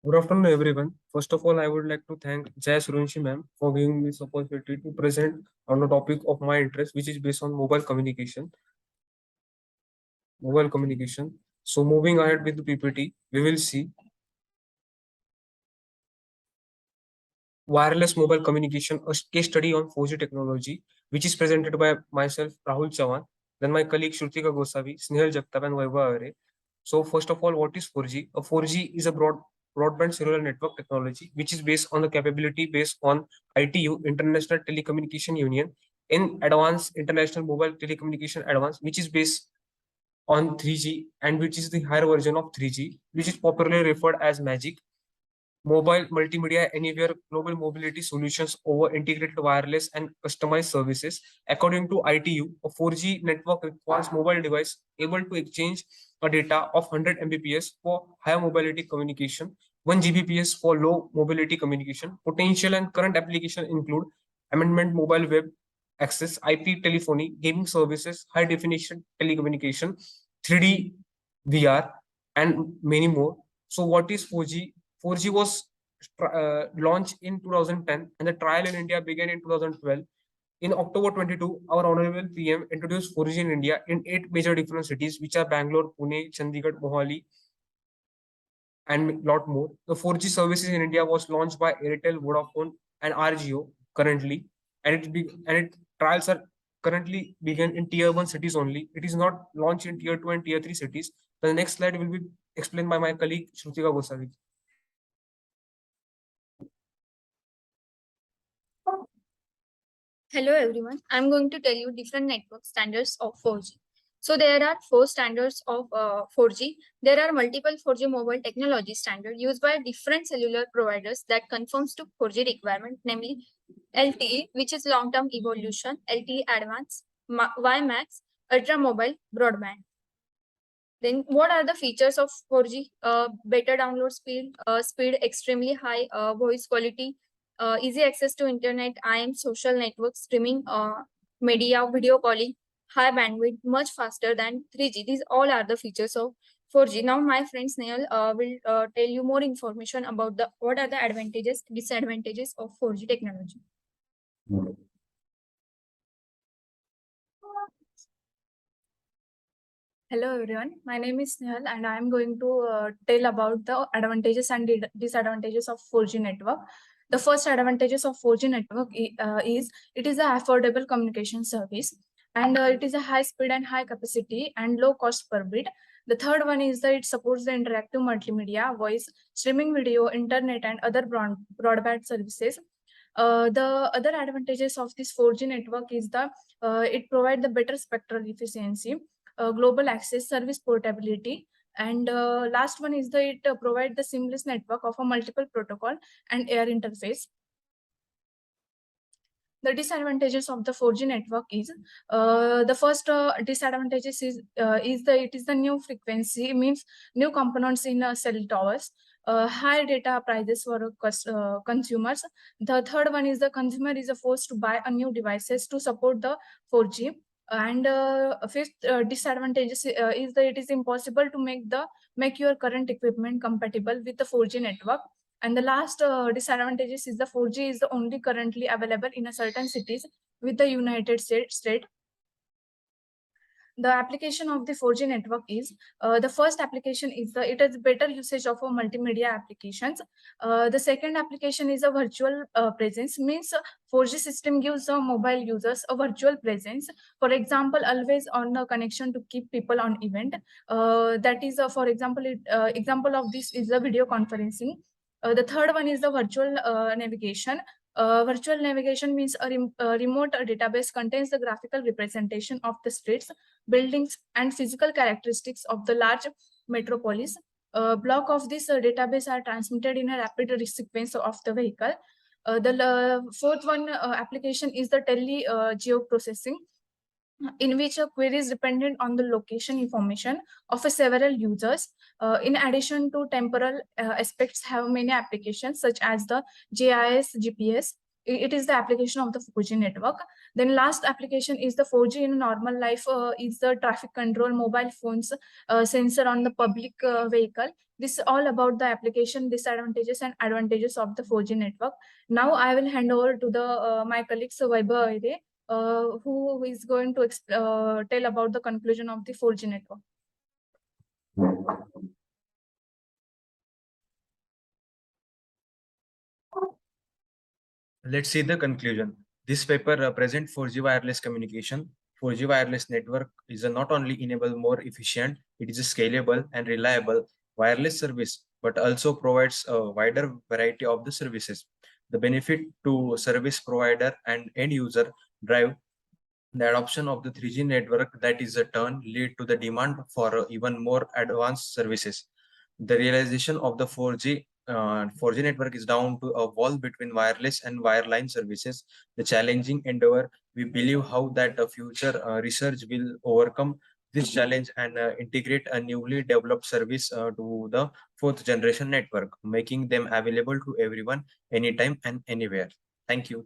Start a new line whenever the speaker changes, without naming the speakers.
Good afternoon, everyone. First of all, I would like to thank Jai Surunshi ma'am for giving me this opportunity to present on the topic of my interest, which is based on mobile communication. Mobile communication. So, moving ahead with the PPT, we will see wireless mobile communication, a case study on 4G technology, which is presented by myself, Rahul Chavan, then my colleague Shrutika Gosavi, Snehal Jagtap, and Vaibhav Avare. So, first of all, what is 4G? A 4G is a broadband cellular network technology, which is based on the capability based on ITU, International Telecommunication Union, in Advanced International Mobile Telecommunication Advance, which is based on 3G and which is the higher version of 3G, which is popularly referred as MAGIC. Mobile multimedia anywhere global mobility solutions over integrated wireless and customized services. According to ITU, a 4G network requires mobile device able to exchange a data of 100 Mbps for higher mobility communication, 1 Gbps for low mobility communication. Potential and current application include amendment mobile web access, IP telephony, gaming services, high definition telecommunication, 3D VR, and many more. So, what is 4G? 4G was launched in 2010 and the trial in India began in 2012. In October 22, our Honorable PM introduced 4G in India in 8 major different cities, which are Bangalore, Pune, Chandigarh, Mohali, and lot more. The 4G services in India was launched by Airtel, Vodafone, and RGO currently, and trials are currently begun in tier 1 cities only. It is not launched in tier 2 and tier 3 cities. The next slide will be explained by my colleague Shrutika Gosavi.
Hello everyone, I'm going to tell you different network standards of 4G. So there are 4 standards of 4G. There are multiple 4G mobile technology standards used by different cellular providers that conforms to 4G requirement, namely LTE, which is long-term evolution, LTE Advanced, WiMAX, Ultra Mobile Broadband. Then what are the features of 4G? Better download speed, speed extremely high, voice quality, easy access to internet, IM, social network, streaming, media, video calling, high bandwidth, much faster than 3G. These all are the features of 4G. Now my friend Snail will tell you more information about what are the advantages, disadvantages of 4G technology. Hello everyone, my name is Snehal and I am going to tell about the advantages and disadvantages of 4G network. The first advantages of 4G network is it is an affordable communication service and it is a high speed and high capacity and low cost per bit. The third one is that it supports the interactive multimedia, voice, streaming video, internet and other broadband services. The other advantages of this 4G network is that it provides the better spectral efficiency, global access, service portability, and last one is that it provides the seamless network of a multiple protocol and air interface. The disadvantages of the 4G network is the first disadvantages is that it is the new frequency, means new components in cell towers, high data prices for consumers. The third one is the consumer is forced to buy a new devices to support the 4G. And fifth disadvantages is that it is impossible to make your current equipment compatible with the 4G network. And the last disadvantages is the 4G is only currently available in a certain cities with the United States. The application of the 4G network is the first application is it is better usage of multimedia applications. The second application is a virtual presence, means 4G system gives mobile users a virtual presence. For example, always on a connection to keep people on event. That is, for example, example of this is the video conferencing. The third one is the virtual navigation. Virtual navigation means a remote database contains the graphical representation of the streets, buildings, and physical characteristics of the large metropolis. Block of this database are transmitted in a rapid sequence of the vehicle. The fourth one application is the tele geoprocessing, in which a query is dependent on the location information of several users. In addition to temporal aspects have many applications such as the GIS, GPS, It is the application of the 4G network. Then last application is the 4G in normal life, is the traffic control, mobile phones, sensor on the public vehicle. This is all about the application disadvantages and advantages of the 4G network. Now I will hand over to the my colleague Vaibhav Aire, who is going to tell about the conclusion of the 4G network.
Let's see the conclusion. This paper presents 4G wireless communication. 4G wireless network is not only enable more efficient, it is a scalable and reliable wireless service, but also provides a wider variety of the services. The benefit to service provider and end user drive the adoption of the 3G network, that is a turn lead to the demand for even more advanced services. The realization of the 4G network is down to a wall between wireless and wireline services. The challenging endeavor, we believe how that the future research will overcome this challenge and integrate a newly developed service to the fourth generation network, making them available to everyone anytime and anywhere. Thank you.